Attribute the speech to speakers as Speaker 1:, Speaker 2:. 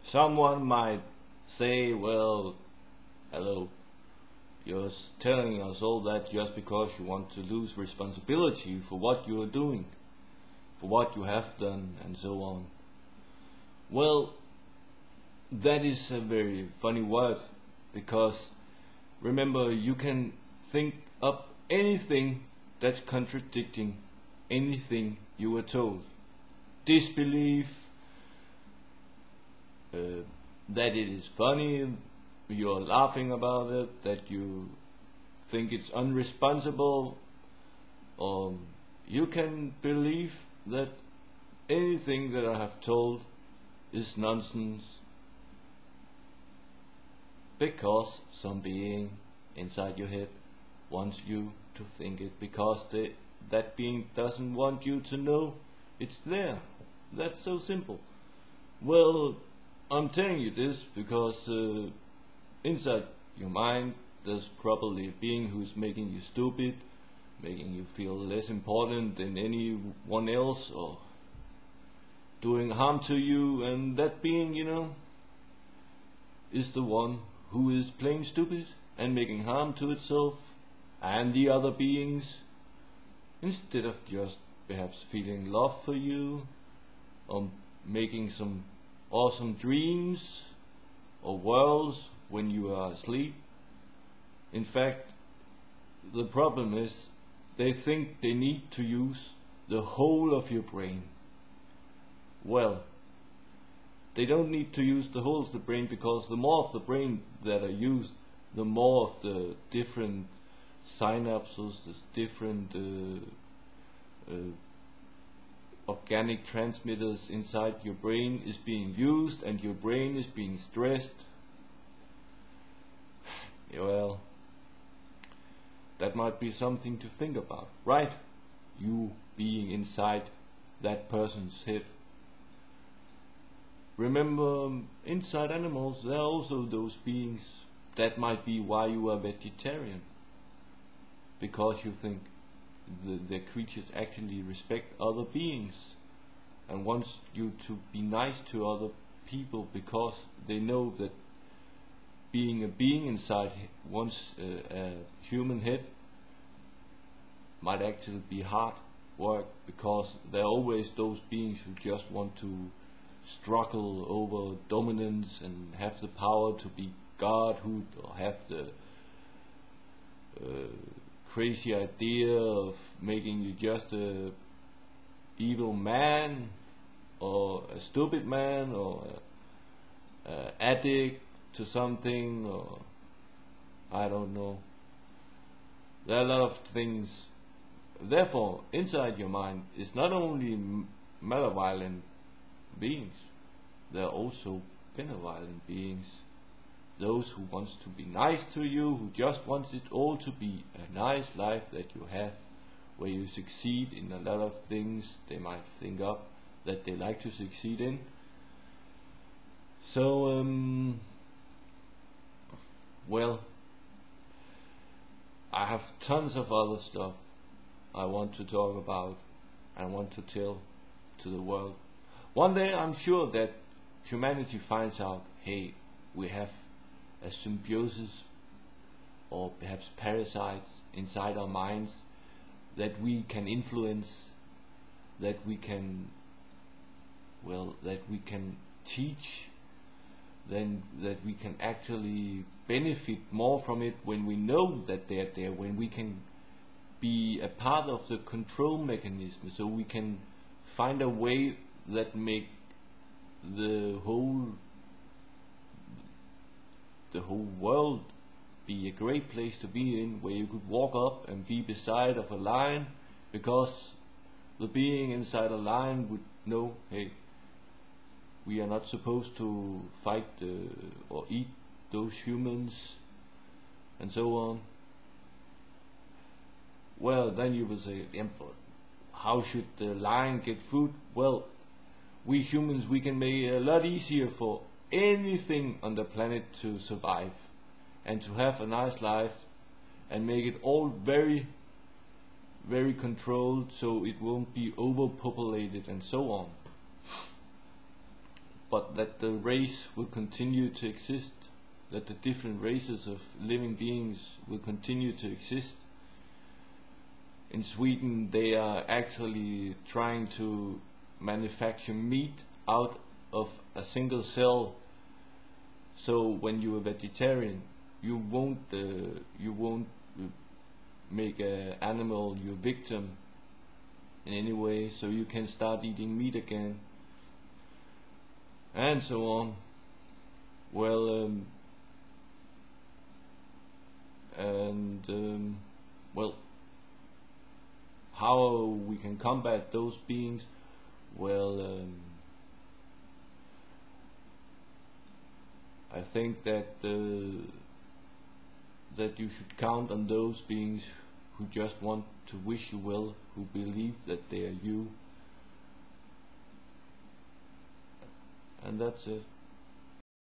Speaker 1: Someone might say, well, hello, you're telling us all that just because you want to lose responsibility for what you are doing, for what you have done, and so on. Well, that is a very funny word, because remember, you can think up anything that's contradicting anything you were told. Disbelief, that it is funny, you're laughing about it, that you think it's unresponsible, or you can believe that anything that I have told is nonsense because some being inside your head wants you to think it, because that being doesn't want you to know it's there. That's so simple. Well, I'm telling you this because inside your mind there's probably a being who's making you stupid, making you feel less important than anyone else, or doing harm to you, and that being, is the one who is playing stupid and making harm to itself and the other beings, instead of just perhaps feeling love for you, or making some awesome dreams or worlds when you are asleep. In fact, the problem is they think they need to use the whole of your brain. Well, they don't need to use the whole of the brain, because the more of the brain that are used, the more of the different synapses, the different organic transmitters inside your brain is being used, and your brain is being stressed. Well, that might be something to think about, right? You being inside that person's head. Remember, inside animals there are also those beings. That might be why you are vegetarian, because you think the creatures actually respect other beings and wants you to be nice to other people, because they know that being a being inside one's human head might actually be hard work, because there are always those beings who just want to struggle over dominance and have the power to be godhood, or have the crazy idea of making you just a evil man, or a stupid man, or a addict to something, or I don't know. There are a lot of things. Therefore, inside your mind is not only malevolent beings, there are also benevolent beings. Those who wants to be nice to you, who just wants it all to be a nice life that you have, where you succeed in a lot of things they might think up that they like to succeed in. So, well, I have tons of other stuff I want to talk about and want to tell to the world. One day I'm sure that humanity finds out, hey, we have a symbiosis, or perhaps parasites inside our minds that we can influence, that we can teach, then that we can actually benefit more from it when we know that they're there, when we can be a part of the control mechanism, so we can find a way that make the whole world be a great place to be in, where you could walk up and be beside of a lion, because the being inside a lion would know, hey, we are not supposed to fight or eat those humans, and so on. Well, then you will say, how should the lion get food? Well, we humans, we can make it a lot easier for anything on the planet to survive and to have a nice life, and make it all very, very controlled, so it won't be overpopulated and so on. but that the race will continue to exist, that the different races of living beings will continue to exist. In Sweden, they are actually trying to manufacture meat out of a single cell. So when you're a vegetarian, you won't make an animal your victim in any way. So you can start eating meat again, and so on. Well, well, how we can combat those beings? Well, I think that that you should count on those beings who just want to wish you well, who believe that they are you, and that's it.